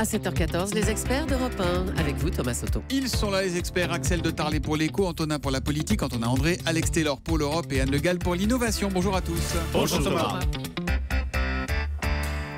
À 7h14, les experts d'Europe 1, avec vous Thomas Soto. Ils sont là les experts, Axel de Tarlé pour l'éco, Antonin pour la politique, Antonin André, Alex Taylor pour l'Europe et Anne Le Gall pour l'innovation. Bonjour à tous. Bonjour Thomas.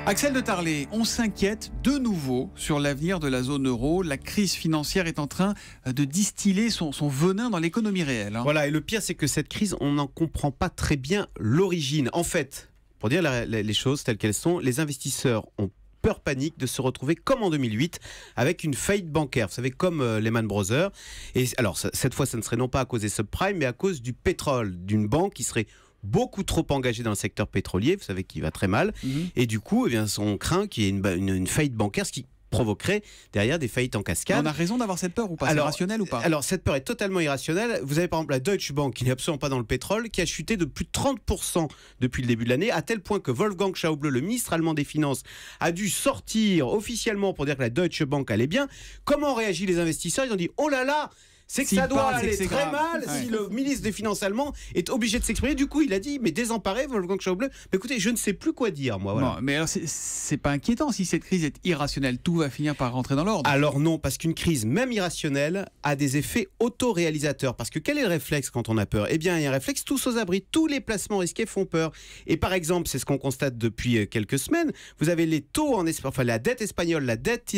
Axel de Tarlé, on s'inquiète de nouveau sur l'avenir de la zone euro. La crise financière est en train de distiller son venin dans l'économie réelle. Voilà, et le pire c'est que cette crise, on n'en comprend pas très bien l'origine. En fait, pour dire les choses telles qu'elles sont, les investisseurs ont peur panique de se retrouver comme en 2008 avec une faillite bancaire, vous savez, comme Lehman Brothers. Et alors cette fois, ça ne serait non pas à cause des subprimes, mais à cause du pétrole, d'une banque qui serait beaucoup trop engagée dans le secteur pétrolier, vous savez, qui va très mal. Et du coup, eh bien, on craint qu'il y ait une faillite bancaire, ce qui provoquerait derrière des faillites en cascade. On a raison d'avoir cette peur ou pas? C'est rationnel ou pas? Alors cette peur est totalement irrationnelle. Vous avez par exemple la Deutsche Bank, qui n'est absolument pas dans le pétrole, qui a chuté de plus de 30% depuis le début de l'année, à tel point que Wolfgang Schäuble, le ministre allemand des Finances, a dû sortir officiellement pour dire que la Deutsche Bank allait bien. Comment réagissent les investisseurs? Ils ont dit « Oh là là, c'est que ça doit aller très mal si le ministre des Finances allemand est obligé de s'exprimer. » Du coup, il a dit, mais désemparé, Wolfgang Schäuble, mais écoutez, je ne sais plus quoi dire, moi. Voilà. Non, mais alors, c'est pas inquiétant si cette crise est irrationnelle. Tout va finir par rentrer dans l'ordre. Alors non, parce qu'une crise, même irrationnelle, a des effets autoréalisateurs. Parce que quel est le réflexe quand on a peur? Eh bien, il y a un réflexe tous aux abris. Tous les placements risqués font peur. Et par exemple, c'est ce qu'on constate depuis quelques semaines, vous avez les taux en Espagne, enfin la dette espagnole, la dette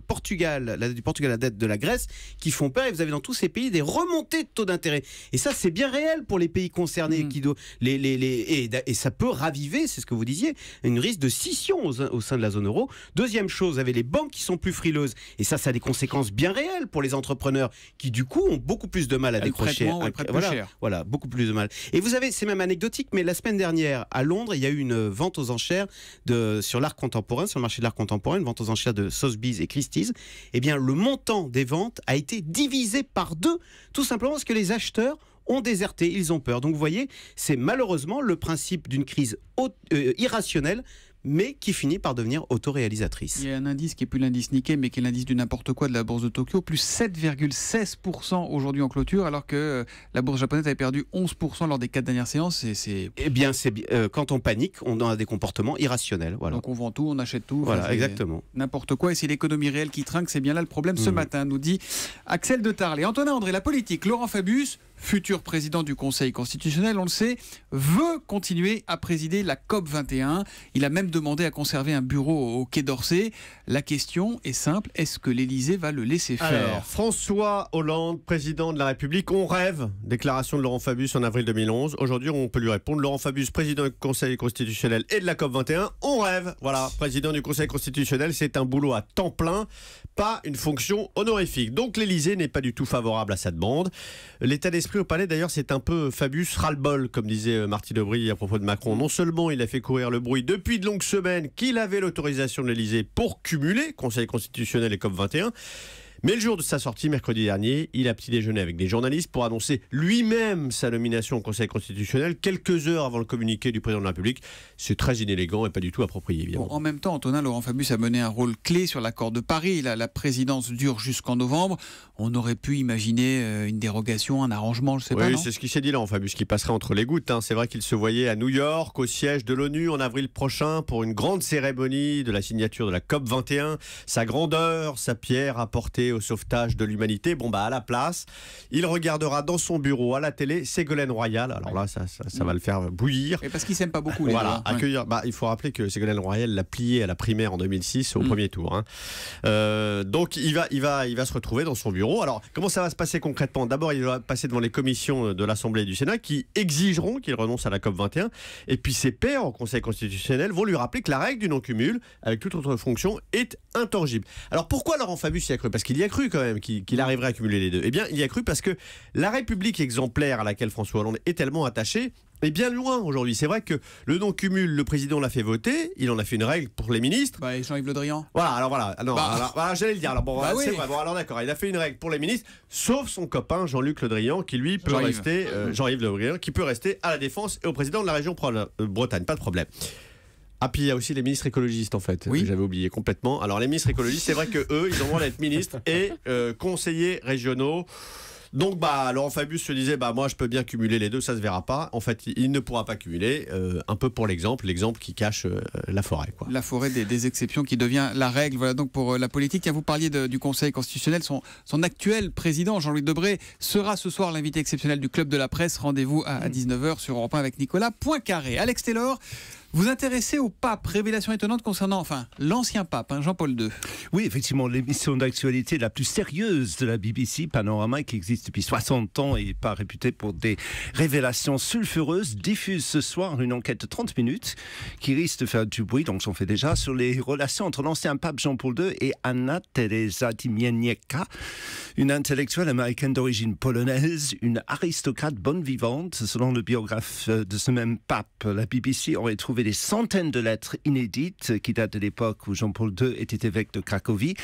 Portugal, la dette du Portugal, la dette de la Grèce, qui font peur. Et vous avez dans tous ces pays des remontées de taux d'intérêt. Et ça, c'est bien réel pour les pays concernés. Et ça peut raviver, c'est ce que vous disiez, une risque de scission au sein de la zone euro. Deuxième chose, vous avez les banques qui sont plus frileuses. Et ça a des conséquences bien réelles pour les entrepreneurs qui, du coup, ont beaucoup plus de mal à décrocher. Voilà, beaucoup plus de mal. Et vous avez, c'est même anecdotique, mais la semaine dernière, à Londres, il y a eu une vente aux enchères sur l'art contemporain, sur le marché de l'art contemporain, une vente aux enchères de Sotheby's et Christie's. Eh bien, le montant des ventes a été divisé par 2, tout simplement parce que les acheteurs ont déserté, ils ont peur. Donc vous voyez, c'est malheureusement le principe d'une crise irrationnelle, mais qui finit par devenir autoréalisatrice. Il y a un indice qui n'est plus l'indice Nikkei, mais qui est l'indice du n'importe quoi de la bourse de Tokyo, plus 7,16% aujourd'hui en clôture, alors que la bourse japonaise avait perdu 11% lors des 4 dernières séances. Eh bien, quand on panique, on a des comportements irrationnels. Voilà. Donc on vend tout, on achète tout. Voilà, exactement. N'importe quoi, et c'est l'économie réelle qui trinque, c'est bien là le problème ce matin, nous dit Axel de Tarlé. Antonin André, la politique, Laurent Fabius, futur président du Conseil constitutionnel, on le sait, veut continuer à présider la COP21. Il a même demandé à conserver un bureau au Quai d'Orsay. La question est simple, est-ce que l'Élysée va le laisser faire? Alors, François Hollande, président de la République, on rêve. Déclaration de Laurent Fabius en avril 2011. Aujourd'hui, on peut lui répondre. Laurent Fabius, président du Conseil constitutionnel et de la COP21, on rêve. Voilà, président du Conseil constitutionnel, c'est un boulot à temps plein, pas une fonction honorifique. Donc l'Élysée n'est pas du tout favorable à cette demande. L'état d'esprit au palais, d'ailleurs, c'est un peu Fabius ras-le-bol, comme disait Martine Aubry à propos de Macron. Non seulement il a fait courir le bruit depuis de longues semaines qu'il avait l'autorisation de l'Élysée pour cumuler Conseil constitutionnel et COP21, mais le jour de sa sortie, mercredi dernier, il a petit déjeuné avec des journalistes pour annoncer lui-même sa nomination au Conseil constitutionnel quelques heures avant le communiqué du président de la République. C'est très inélégant et pas du tout approprié, évidemment. Bon, en même temps, Antonin, Laurent Fabius a mené un rôle clé sur l'accord de Paris. La présidence dure jusqu'en novembre. On aurait pu imaginer une dérogation, un arrangement, je sais pas, non ? Oui, c'est ce qui s'est dit, Laurent Fabius, qui passerait entre les gouttes. C'est vrai qu'il se voyait à New York, au siège de l'ONU, en avril prochain, pour une grande cérémonie de la signature de la COP21. Sa grandeur, sa pierre apportée au sauvetage de l'humanité. Bon, à la place, il regardera dans son bureau, à la télé, Ségolène Royal. Alors là, ça va le faire bouillir. Et parce qu'ils s'aiment pas beaucoup, les voilà, deux. Accueillir. Il faut rappeler que Ségolène Royal l'a plié à la primaire en 2006 au premier tour. Donc, il va se retrouver dans son bureau. Alors, comment ça va se passer concrètement? D'abord, il va passer devant les commissions de l'Assemblée et du Sénat qui exigeront qu'il renonce à la COP21. Et puis, ses pairs au Conseil constitutionnel vont lui rappeler que la règle du non-cumul avec toute autre fonction est intangible. Alors, pourquoi Laurent Fabius y a cru? Parce qu'il y a cru quand même qu'il arriverait à cumuler les deux. Eh bien, il y a cru parce que la République exemplaire à laquelle François Hollande est tellement attaché est bien loin aujourd'hui. C'est vrai que le non-cumul, le président l'a fait voter, il en a fait une règle pour les ministres. Et Jean-Yves Le Drian. Voilà. Non, alors, j'allais le dire. Alors, oui. C'est vrai. Bon, alors d'accord, il a fait une règle pour les ministres, sauf son copain Jean-Luc Le Drian, qui lui peut rester, Jean-Yves Le Drian, qui peut rester à la Défense et au président de la région Bretagne. Pas de problème. Ah, puis il y a aussi les ministres écologistes, en fait. Oui. J'avais oublié complètement. Alors, les ministres écologistes, c'est vrai qu'eux, ils ont le droit d'être ministres et conseillers régionaux. Donc Laurent Fabius se disait moi je peux bien cumuler les deux, ça se verra pas. En fait, il ne pourra pas cumuler. Un peu pour l'exemple qui cache la forêt, quoi. La forêt des exceptions qui devient la règle. Voilà donc pour la politique. Vous parliez du Conseil constitutionnel. Son actuel président, Jean-Louis Debré, sera ce soir l'invité exceptionnel du Club de la Presse. Rendez-vous à 19h sur Europe 1 avec Nicolas Poincaré. Alex Taylor, vous intéressez au pape. Révélation étonnante concernant l'ancien pape, Jean-Paul II. Oui, effectivement, l'émission d'actualité la plus sérieuse de la BBC, Panorama, qui existe depuis 60 ans et pas réputée pour des révélations sulfureuses, diffuse ce soir une enquête de 30 minutes qui risque de faire du bruit, donc j'en fais déjà, sur les relations entre l'ancien pape Jean-Paul II et Anna Teresa Timieniecka, une intellectuelle américaine d'origine polonaise, une aristocrate bonne vivante. Selon le biographe de ce même pape, la BBC aurait trouvé des centaines de lettres inédites qui datent de l'époque où Jean-Paul II était évêque de Cracovie.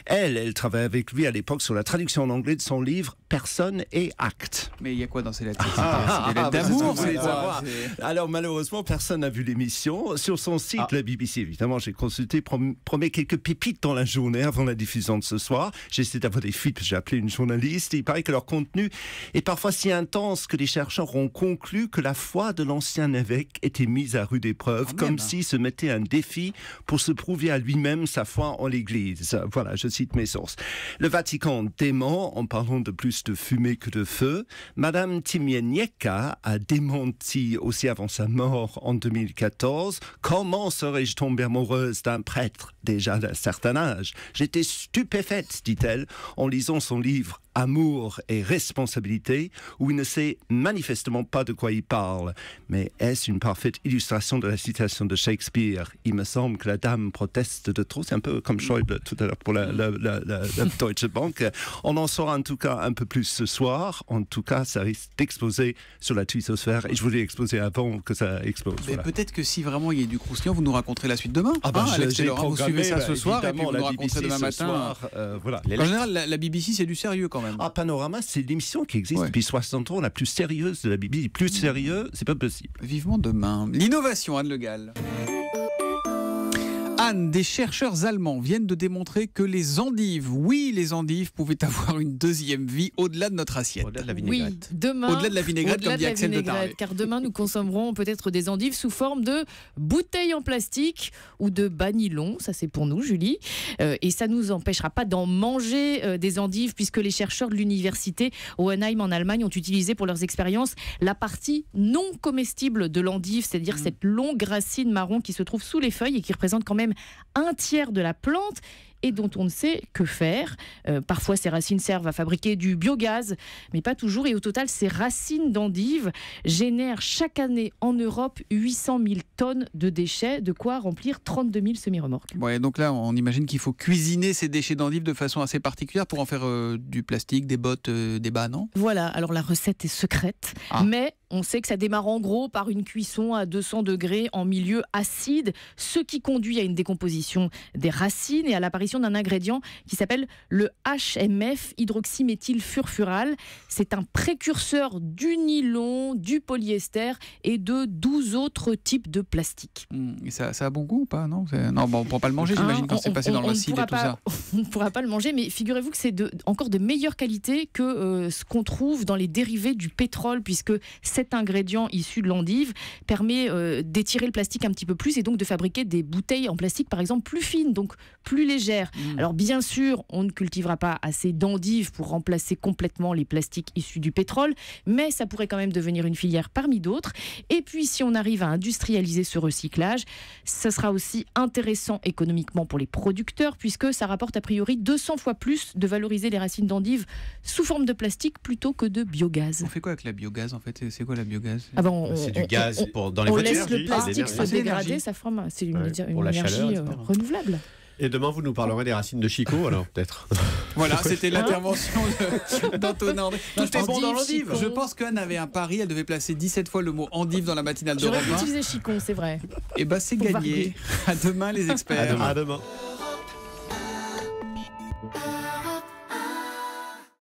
Elle travaillait avec lui à l'époque sur la traduction en anglais de son livre Personne et Acte. Mais il y a quoi dans ces lettres? C'est des lettres d'amour, c'est quoi? Alors malheureusement, personne n'a vu l'émission. Sur son site, la BBC, évidemment, j'ai consulté, promet quelques pépites dans la journée avant la diffusion de ce soir. J'ai essayé d'avoir des fuites, j'ai appelé une journaliste. Il paraît que leur contenu est parfois si intense que les chercheurs ont conclu que la foi de l'ancien évêque était mise à rude épreuve, comme s'il se mettait un défi pour se prouver à lui-même sa foi en l'Église. Voilà, je cite mes sources. Le Vatican dément en parlant de plus de fumée que de feu. Madame Timieniecka a démenti aussi avant sa mort en 2014. Comment serais-je tombée amoureuse d'un prêtre déjà d'un certain âge? J'étais stupéfaite, dit-elle, en lisant son livre Amour et responsabilité, où il ne sait manifestement pas de quoi il parle. Mais est-ce une parfaite illustration de la citation de Shakespeare? Il me semble que la dame proteste de trop. C'est un peu comme Schäuble tout à l'heure pour la Deutsche Bank. On en saura en tout cas un peu plus ce soir. En tout cas, ça risque d'exploser sur la twittosphère. Et je voulais exploser avant que ça explose. Mais peut-être que si vraiment il y a du croustillant, vous nous raconterez la suite demain. Alex Taylor, vous suivez ça ce soir et puis vous nous raconterez demain matin. Voilà. En général, la BBC, c'est du sérieux quand même. Panorama, c'est l'émission qui existe depuis 60 ans, la plus sérieuse de la BBC. Plus sérieux, c'est pas possible. Vivement demain. L'innovation, Anne Le Gall. Anne, des chercheurs allemands viennent de démontrer que les endives, les endives pouvaient avoir une deuxième vie au-delà de notre assiette. Au-delà de la vinaigrette. Oui, demain. Au-delà de la vinaigrette, comme dit Axel de Tarlet. Car demain, nous consommerons peut-être des endives sous forme de bouteilles en plastique ou de banylon. Ça, c'est pour nous, Julie. Et ça ne nous empêchera pas d'en manger des endives, puisque les chercheurs de l'université Hohenheim en Allemagne ont utilisé pour leurs expériences la partie non comestible de l'endive, c'est-à-dire cette longue racine marron qui se trouve sous les feuilles et qui représente quand même un tiers de la plante et dont on ne sait que faire. Parfois, ces racines servent à fabriquer du biogaz, mais pas toujours. Et au total, ces racines d'endives génèrent chaque année en Europe 800 000 tonnes de déchets, de quoi remplir 32 000 semi-remorques. Ouais, donc là, on imagine qu'il faut cuisiner ces déchets d'endives de façon assez particulière pour en faire du plastique, des bottes, des bas, non? Voilà, alors la recette est secrète, mais on sait que ça démarre en gros par une cuisson à 200 degrés en milieu acide, ce qui conduit à une décomposition des racines et à l'apparition d'un ingrédient qui s'appelle le HMF, hydroxyméthylfurfural. C'est un précurseur du nylon, du polyester et de 12 autres types de plastique. Et ça a bon goût ou pas? Non, on ne pourra pas le manger, j'imagine, quand c'est passé dans l'acide et tout ça. On ne pourra pas le manger, mais figurez-vous que c'est encore de meilleure qualité que ce qu'on trouve dans les dérivés du pétrole, puisque cet ingrédient issu de l'endive permet d'étirer le plastique un petit peu plus et donc de fabriquer des bouteilles en plastique, par exemple, plus fines, donc plus légères. Alors bien sûr, on ne cultivera pas assez d'endives pour remplacer complètement les plastiques issus du pétrole, mais ça pourrait quand même devenir une filière parmi d'autres. Et puis si on arrive à industrialiser ce recyclage, ça sera aussi intéressant économiquement pour les producteurs, puisque ça rapporte a priori 200 fois plus de valoriser les racines d'endive sous forme de plastique plutôt que de biogaz. On fait quoi avec la biogaz en fait? C'est quoi la biogaz? C'est du gaz dans les on voitures. laisse le plastique se dégrader, ça forme, c'est une énergie renouvelable. Et demain, vous nous parlerez des racines de Chicot, alors peut-être. Voilà, c'était l'intervention d'Antonin André. Tout est bon dans l'endive. Je pense qu'Anne avait un pari, elle devait placer 17 fois le mot endive dans la matinale de J'aurais Europe 1. utilisé Chicon, c'est vrai. Et c'est Pour gagné. varguer. À demain les experts. À demain.